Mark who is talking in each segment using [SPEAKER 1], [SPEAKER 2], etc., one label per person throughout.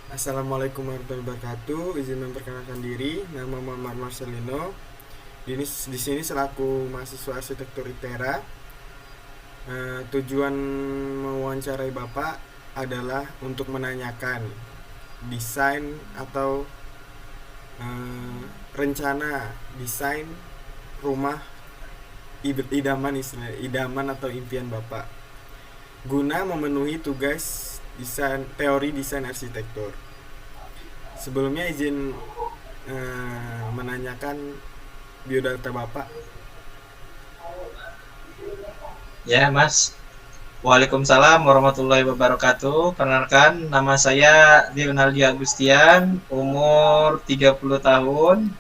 [SPEAKER 1] Assalamualaikum warahmatullahi wabarakatuh. Izin memperkenalkan diri, nama Muhammad Marcelino. Di sini selaku mahasiswa arsitektur ITERA. Tujuan mewawancarai Bapak adalah untuk menanyakan desain atau rencana desain rumah idaman atau impian Bapak guna memenuhi tugas teori desain arsitektur. Sebelumnya izin menanyakan biodata Bapak.
[SPEAKER 2] Ya, Mas. Waalaikumsalam warahmatullahi wabarakatuh. Perkenalkan, nama saya Leonardi Agustian, umur 30 tahun,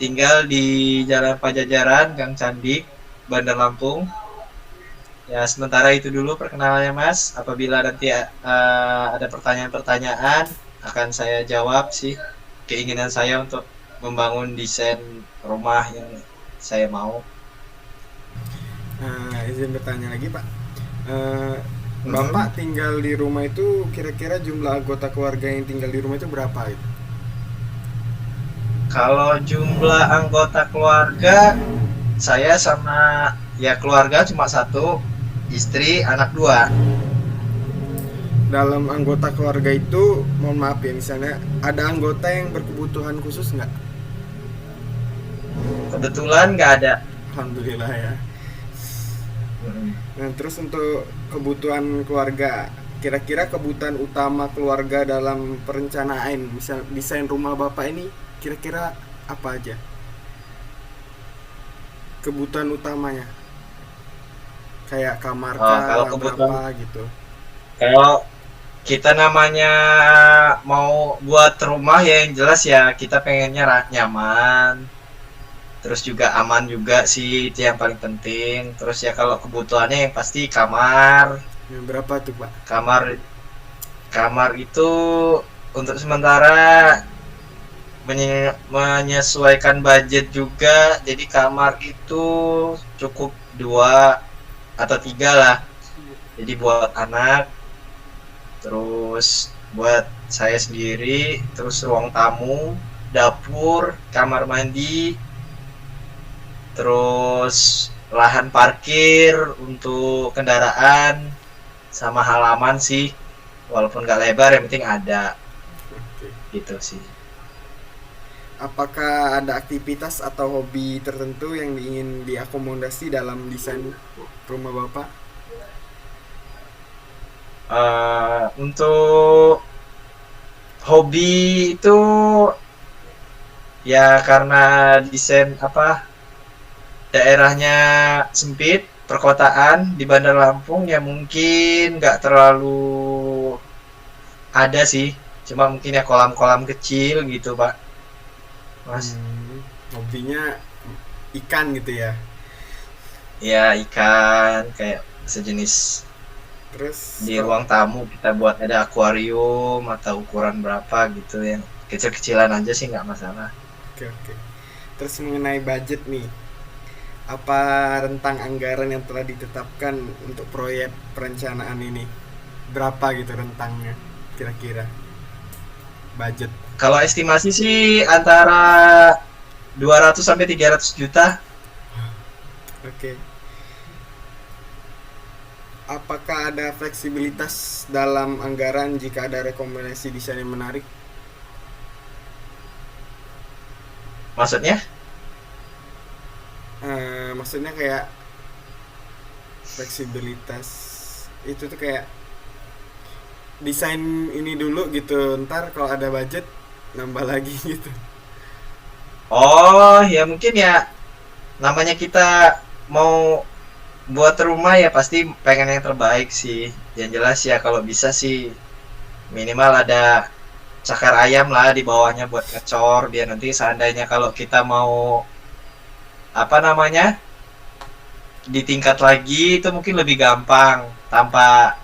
[SPEAKER 2] tinggal di Jalan Pajajaran, Gang Candik, Bandar Lampung. Ya, sementara itu dulu perkenalannya, Mas. Apabila nanti ada pertanyaan-pertanyaan, akan saya jawab sih keinginan saya untuk membangun desain rumah yang saya mau.
[SPEAKER 1] Izin bertanya lagi Pak. Eh,
[SPEAKER 2] Mhm.
[SPEAKER 1] Bapak tinggal di rumah itu kira-kira jumlah anggota keluarga yang tinggal di rumah itu berapa itu?
[SPEAKER 2] Kalau jumlah anggota keluarga, saya sama ya keluarga cuma satu, istri, anak dua.
[SPEAKER 1] Dalam anggota keluarga itu, mohon maaf ya, misalnya ada anggota yang berkebutuhan khusus nggak?
[SPEAKER 2] Kebetulan nggak ada.
[SPEAKER 1] Alhamdulillah ya.
[SPEAKER 2] Mm.
[SPEAKER 1] Nah, terus untuk kebutuhan keluarga, kira-kira kebutuhan utama keluarga dalam perencanaan, misal desain rumah Bapak ini, kira-kira apa aja? Kebutuhan utamanya, kayak kamar
[SPEAKER 2] Kalau
[SPEAKER 1] kah,
[SPEAKER 2] kebutuhan,
[SPEAKER 1] berapa gitu.
[SPEAKER 2] kalau kita namanya mau buat rumah ya yang jelas ya kita pengennya nyaman, terus juga aman juga sih itu yang paling penting. Terus ya kalau kebutuhannya yang pasti kamar,
[SPEAKER 1] Yang berapa tuh Pak?
[SPEAKER 2] kamar, kamar itu untuk sementara menyesuaikan budget juga, jadi kamar itu cukup dua atau tiga lah, jadi buat anak, terus buat saya sendiri, terus ruang tamu, dapur, kamar mandi, terus lahan parkir untuk kendaraan, sama halaman sih, walaupun gak lebar yang penting ada,
[SPEAKER 1] Oke.
[SPEAKER 2] gitu sih.
[SPEAKER 1] Apakah ada aktivitas atau hobi tertentu yang ingin diakomodasi dalam desain rumah Bapak?
[SPEAKER 2] Untuk hobi itu ya karena desain apa daerahnya sempit, perkotaan di Bandar Lampung ya mungkin nggak terlalu ada sih, cuma mungkin ya kolam-kolam kecil gitu Pak, Mas.
[SPEAKER 1] Hobinya ikan gitu ya.
[SPEAKER 2] Ya ikan kayak sejenis.
[SPEAKER 1] Terus
[SPEAKER 2] Di
[SPEAKER 1] kalau
[SPEAKER 2] ruang tamu kita buat ada akuarium atau ukuran berapa gitu yang kecil-kecilan aja sih nggak masalah.
[SPEAKER 1] oke oke. Terus mengenai budget nih, apa rentang anggaran yang telah ditetapkan untuk proyek perencanaan ini? Berapa gitu rentangnya kira-kira budget?
[SPEAKER 2] Kalau estimasi sih antara 200 sampai 300 juta.
[SPEAKER 1] Oke. Apakah ada fleksibilitas dalam anggaran jika ada rekomendasi desain yang menarik?
[SPEAKER 2] Maksudnya?
[SPEAKER 1] Maksudnya kayak fleksibilitas itu tuh kayak desain ini dulu gitu, ntar kalau ada budget nambah lagi gitu.
[SPEAKER 2] Oh, ya mungkin ya namanya kita mau buat rumah ya pasti pengen yang terbaik sih. Yang jelas ya kalau bisa sih minimal ada cakar ayam lah di bawahnya buat ngecor biar nanti seandainya kalau kita mau apa namanya di tingkat lagi itu mungkin lebih gampang tanpa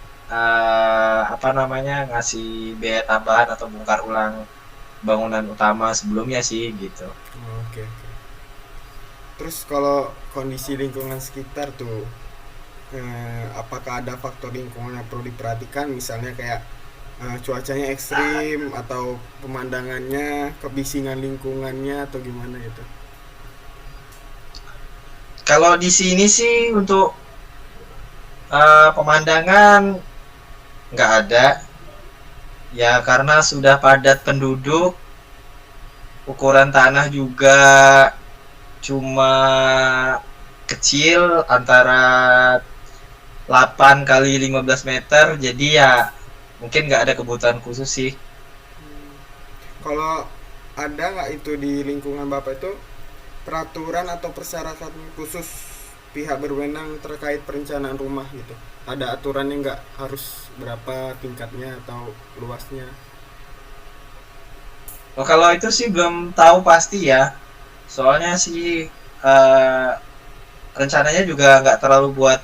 [SPEAKER 2] apa namanya ngasih biaya tambahan atau bongkar ulang bangunan utama sebelumnya sih gitu.
[SPEAKER 1] Oh, oke oke. Terus kalau kondisi lingkungan sekitar tuh, apakah ada faktor lingkungan yang perlu diperhatikan, misalnya kayak Cuacanya ekstrim atau pemandangannya, kebisingan lingkungannya atau gimana gitu.
[SPEAKER 2] Kalau di sini sih untuk pemandangan nggak ada, ya karena sudah padat penduduk, ukuran tanah juga cuma kecil antara 8 kali 15 meter, jadi ya mungkin nggak ada kebutuhan khusus sih.
[SPEAKER 1] Kalau ada nggak itu di lingkungan Bapak itu peraturan atau persyaratan khusus pihak berwenang terkait perencanaan rumah gitu? Ada aturannya nggak, harus berapa tingkatnya atau luasnya?
[SPEAKER 2] Oh, kalau itu sih belum tahu pasti ya, soalnya sih eh, rencananya juga nggak terlalu buat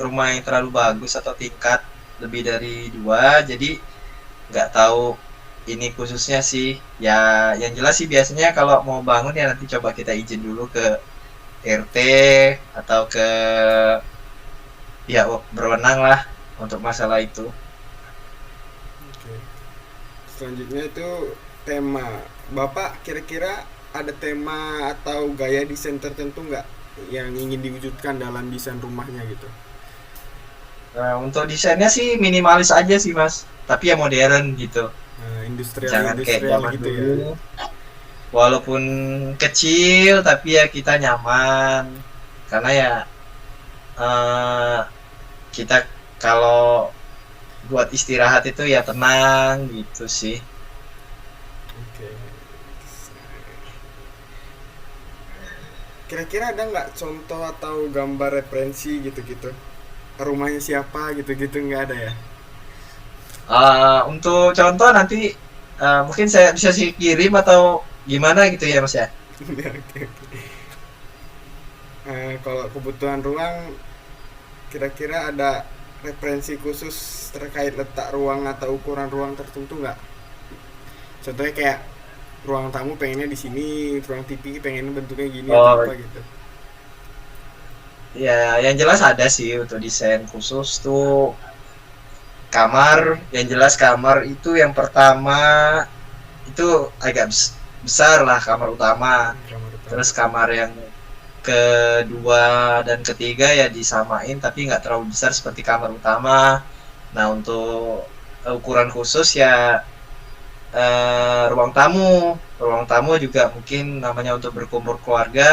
[SPEAKER 2] rumah yang terlalu bagus atau tingkat lebih dari dua, jadi nggak tahu ini khususnya sih. Ya yang jelas sih biasanya kalau mau bangun ya nanti coba kita izin dulu ke RT atau ke pihak berwenang lah untuk masalah itu.
[SPEAKER 1] Oke. Selanjutnya itu tema. Bapak kira-kira ada tema atau gaya desain tertentu nggak yang ingin diwujudkan dalam desain rumahnya gitu?
[SPEAKER 2] Nah, untuk desainnya sih minimalis aja sih mas, tapi ya modern gitu,
[SPEAKER 1] Industrial
[SPEAKER 2] jangan kayak
[SPEAKER 1] industrial
[SPEAKER 2] zaman
[SPEAKER 1] gitu ya.
[SPEAKER 2] dulu. Walaupun kecil tapi ya kita nyaman, karena ya eh, kita kalau buat istirahat itu ya tenang gitu sih.
[SPEAKER 1] Oke. Kira-kira ada nggak contoh atau gambar referensi gitu-gitu? Rumahnya siapa gitu-gitu, nggak ada ya?
[SPEAKER 2] Untuk contoh nanti mungkin saya bisa sih kirim atau gimana gitu ya mas ya.
[SPEAKER 1] Oke, oke. Kalau kebutuhan ruang, kira-kira ada referensi khusus terkait letak ruang atau ukuran ruang tertentu nggak? Contohnya kayak ruang tamu pengennya di sini, ruang TV pengennya bentuknya gini atau
[SPEAKER 2] Oh
[SPEAKER 1] apa gitu.
[SPEAKER 2] ya, yang jelas ada sih untuk desain khusus tuh kamar. Yang jelas kamar itu yang pertama itu agak besar lah, kamar utama.
[SPEAKER 1] Kamar utama.
[SPEAKER 2] Terus kamar yang kedua dan ketiga ya disamain tapi nggak terlalu besar seperti kamar utama. Nah untuk ukuran khusus ya ruang tamu. Ruang tamu juga mungkin namanya untuk berkumpul keluarga,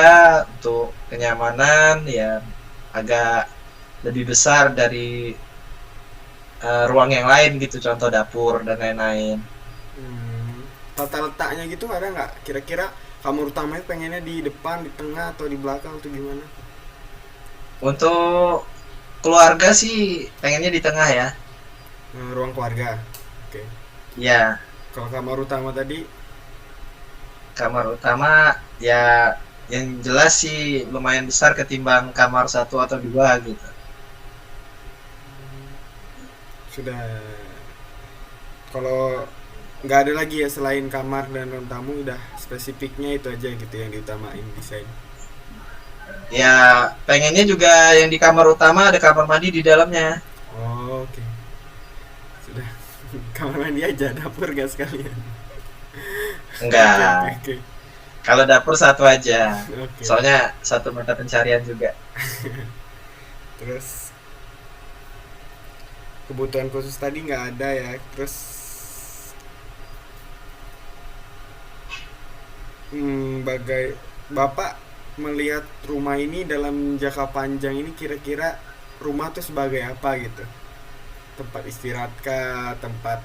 [SPEAKER 2] untuk kenyamanan ya agak lebih besar dari ruang yang lain gitu, contoh dapur dan lain-lain.
[SPEAKER 1] Tata letaknya gitu ada nggak? Kira-kira kamar utamanya pengennya di depan, di tengah, atau di belakang atau gimana?
[SPEAKER 2] Untuk keluarga sih pengennya di tengah ya.
[SPEAKER 1] Ruang keluarga. Oke.
[SPEAKER 2] Ya,
[SPEAKER 1] Kalau kamar utama tadi,
[SPEAKER 2] kamar utama ya yang jelas sih lumayan besar ketimbang kamar satu atau dua gitu.
[SPEAKER 1] sudah. Kalau nggak ada lagi ya selain kamar dan ruang tamu, udah spesifiknya itu aja gitu yang diutamain desain.
[SPEAKER 2] Ya pengennya juga yang di kamar utama ada kamar mandi di dalamnya.
[SPEAKER 1] Oh, oke. Sudah. Kamar mandi aja, dapur gak sekalian? Oke, oke,
[SPEAKER 2] Enggak.
[SPEAKER 1] oke.
[SPEAKER 2] Kalau dapur satu aja.
[SPEAKER 1] Oke.
[SPEAKER 2] Soalnya satu mata pencarian juga.
[SPEAKER 1] Terus kebutuhan khusus tadi nggak ada ya. Terus bagai Bapak melihat rumah ini dalam jangka panjang ini, kira-kira rumah tuh sebagai apa gitu? Tempat istirahat kah? Tempat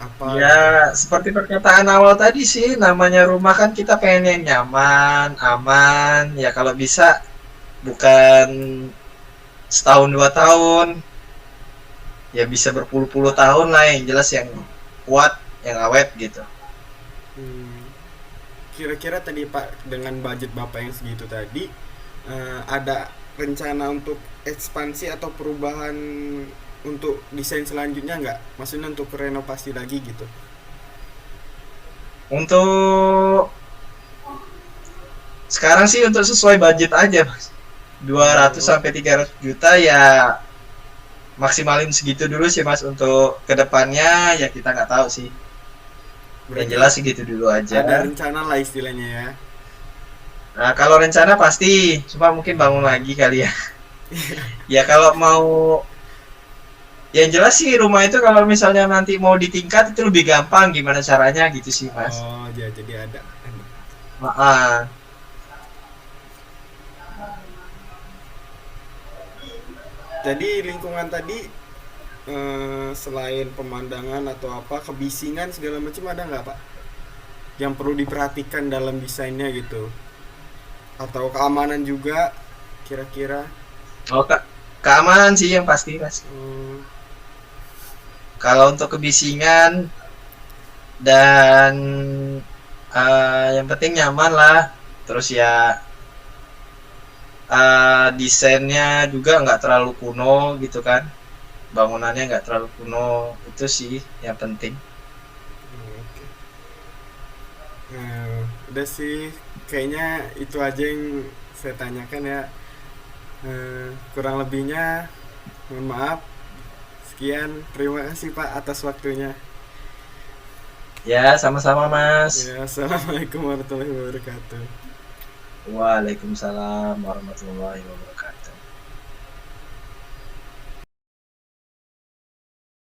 [SPEAKER 1] apa gitu?
[SPEAKER 2] Ya seperti perkataan awal tadi sih, namanya rumah kan kita pengen yang nyaman, aman. Ya kalau bisa bukan setahun dua tahun, ya bisa berpuluh-puluh tahun lah, yang jelas yang kuat, yang awet gitu.
[SPEAKER 1] Hmm, Kira-kira tadi Pak, dengan budget Bapak yang segitu tadi, ada rencana untuk ekspansi atau perubahan untuk desain selanjutnya nggak? Maksudnya untuk renovasi lagi gitu?
[SPEAKER 2] Untuk sekarang sih untuk sesuai budget aja mas, 200
[SPEAKER 1] Oh,
[SPEAKER 2] sampai 300 juta ya maksimalin segitu dulu sih Mas, untuk kedepannya ya kita nggak tahu sih. Yang
[SPEAKER 1] Berarti
[SPEAKER 2] jelas segitu dulu aja.
[SPEAKER 1] ada rencana lah istilahnya ya.
[SPEAKER 2] Nah, kalau rencana pasti, cuma mungkin bangun lagi kali ya. Ya kalau mau, yang jelas sih rumah itu kalau misalnya nanti mau ditingkat itu lebih gampang gimana caranya gitu sih Mas.
[SPEAKER 1] Oh, ya jadi ada.
[SPEAKER 2] Ah,
[SPEAKER 1] Jadi lingkungan tadi selain pemandangan atau apa, kebisingan segala macam ada nggak Pak? Yang perlu diperhatikan dalam desainnya gitu. Atau keamanan juga kira-kira.
[SPEAKER 2] oh, keamanan sih yang pasti Mas.
[SPEAKER 1] Hmm,
[SPEAKER 2] Kalau untuk kebisingan dan yang penting nyaman lah. Terus ya desainnya juga nggak terlalu kuno gitu kan. Bangunannya nggak terlalu kuno, itu sih yang penting.
[SPEAKER 1] oke. Nah, udah sih kayaknya itu aja yang saya tanyakan ya. Kurang lebihnya mohon maaf. Sekian, terima kasih Pak atas waktunya.
[SPEAKER 2] Ya, sama-sama Mas.
[SPEAKER 1] Ya, assalamualaikum warahmatullahi wabarakatuh.
[SPEAKER 2] Waalaikumsalam warahmatullahi wabarakatuh.